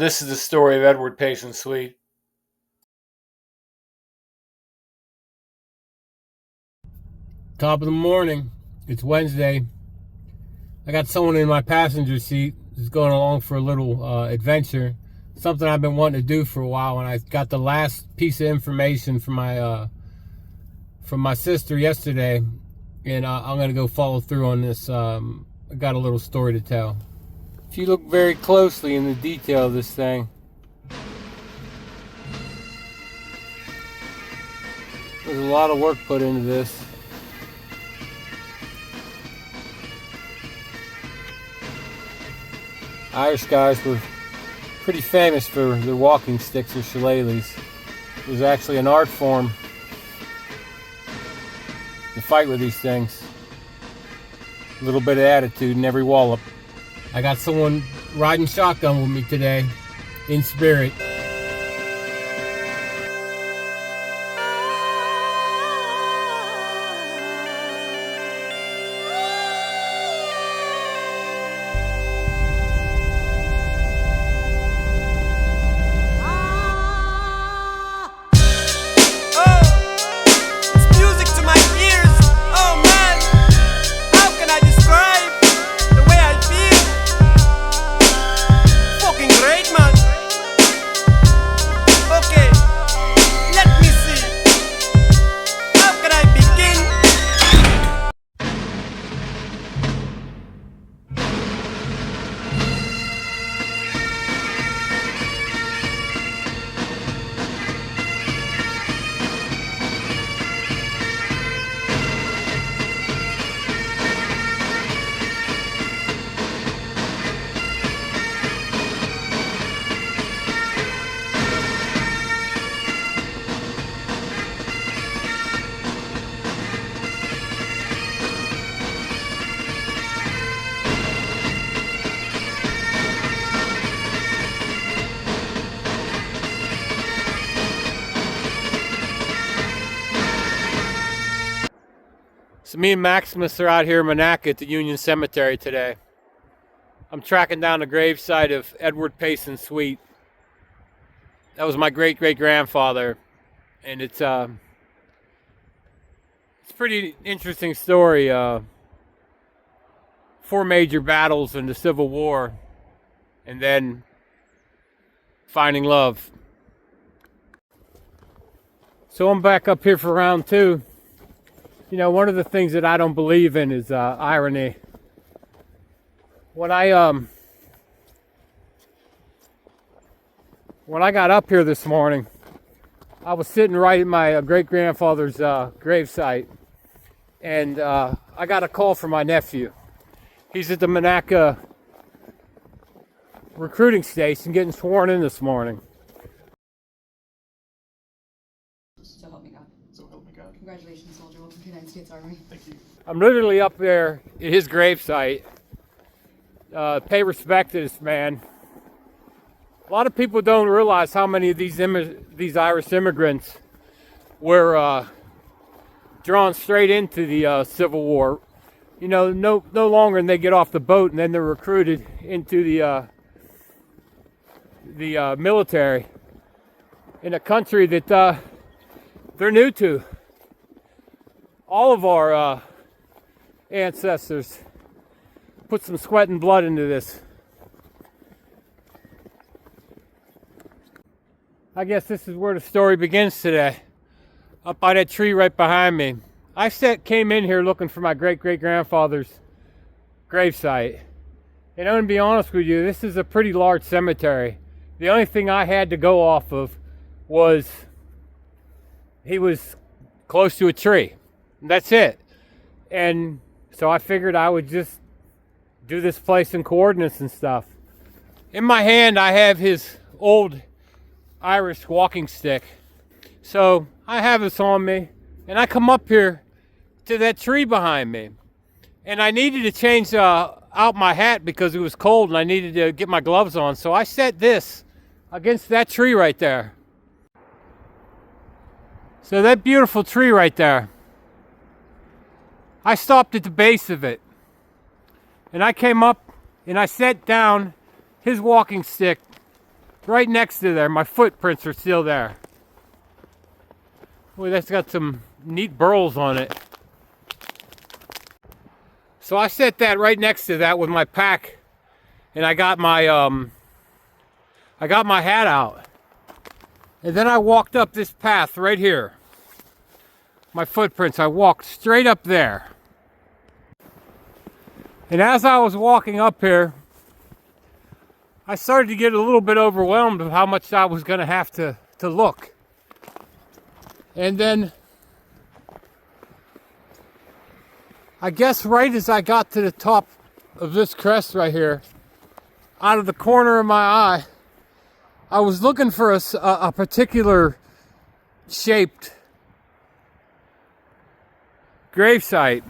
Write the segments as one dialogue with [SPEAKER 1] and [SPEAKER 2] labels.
[SPEAKER 1] this is the story of Edward Payson Sweet. Top of the morning. It's Wednesday. I got someone in my passenger seat who's going along for a little adventure. Something I've been wanting to do for a while, and I got the last piece of information from my sister yesterday, and I'm going to go follow through on this. I got a little story to tell. If you look very closely in the detail of this thing, there's a lot of work put into this. Irish guys were pretty famous for their walking sticks or shillelaghs. It was actually an art form to fight with these things. A little bit of attitude in every wallop. I got someone riding shotgun with me today, in spirit. So me and Maximus are out here in Monaca at the Union Cemetery today. I'm tracking down the gravesite of Edward Payson Sweet. That was my great-great-grandfather, and it's a pretty interesting story. 4 major battles in the Civil War, and then finding love. So I'm back up here for round 2. You know, one of the things that I don't believe in is irony. When I got up here this morning, I was sitting right at my great-grandfather's gravesite, and I got a call from my nephew. He's at the Monaca recruiting station getting sworn in this morning.
[SPEAKER 2] So help me God. So help me God. Congratulations, soldier. Welcome to the United States Army. Thank you.
[SPEAKER 1] I'm literally up there at his gravesite. Pay respect to this man. A lot of people don't realize how many of these Irish immigrants were drawn straight into the Civil War. You know, no longer than they get off the boat and then they're recruited into the military in a country that they're new to. All of our ancestors put some sweat and blood into this. I guess this is where the story begins today, up by that tree right behind me. I came in here looking for my great-great-grandfather's gravesite. And I'm going to be honest with you, this is a pretty large cemetery. The only thing I had to go off of was he was close to a tree. That's it. And so I figured I would just do this place in coordinates and stuff. In my hand, I have his old Irish walking stick. So I have this on me, and I come up here to that tree behind me. And I needed to change out my hat because it was cold and I needed to get my gloves on. So I set this against that tree right there. So that beautiful tree right there, I stopped at the base of it. And I came up and I set down his walking stick right next to there. My footprints are still there. Boy, that's got some neat burls on it. So I set that right next to that with my pack, and I got my hat out. And then I walked up this path right here. My footprints, I walked straight up there. And as I was walking up here, I started to get a little bit overwhelmed with how much I was going to have to look. And then, I guess right as I got to the top of this crest right here, out of the corner of my eye, I was looking for a particular shaped gravesite.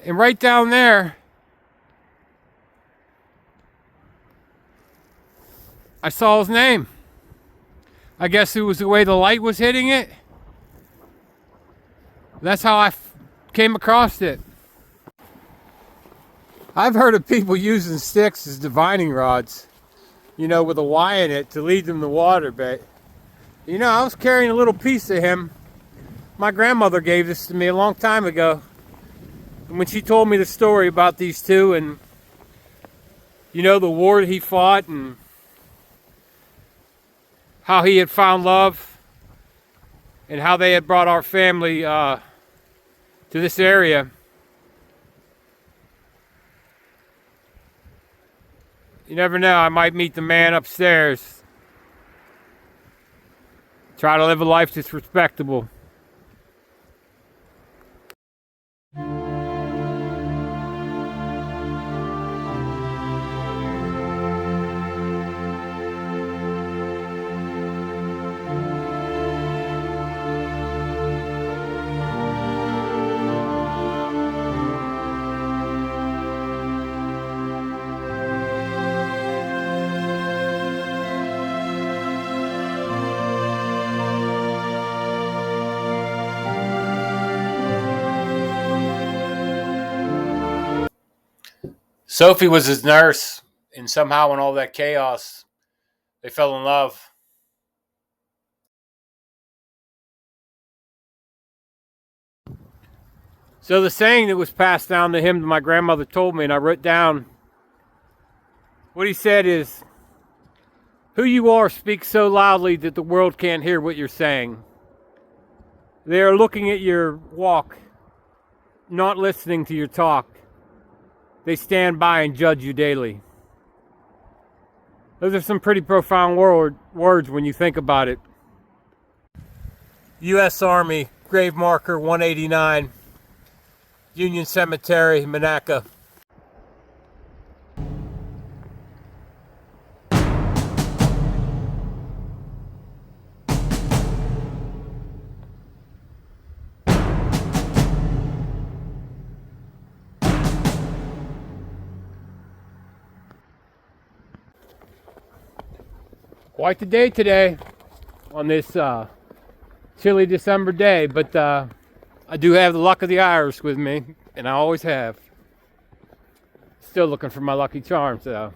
[SPEAKER 1] And right down there, I saw his name. I guess it was the way the light was hitting it. That's how I came across it. I've heard of people using sticks as divining rods, you know, with a Y in it to lead them to water, but, you know, I was carrying a little piece of him. My grandmother gave this to me a long time ago. And when she told me the story about these two and, you know, the war that he fought and how he had found love and how they had brought our family to this area, you never know, I might meet the man upstairs. Try to live a life that's respectable. Sophie was his nurse, and somehow in all that chaos, they fell in love. So the saying that was passed down to him that my grandmother told me, and I wrote down, what he said is, who you are speaks so loudly that the world can't hear what you're saying. They are looking at your walk, not listening to your talk. They stand by and judge you daily. Those are some pretty profound words when you think about it. U.S. Army, grave marker 189, Union Cemetery, Monaca. Quite the day today on this chilly December day, but I do have the luck of the Irish with me, and I always have. Still looking for my lucky charms though.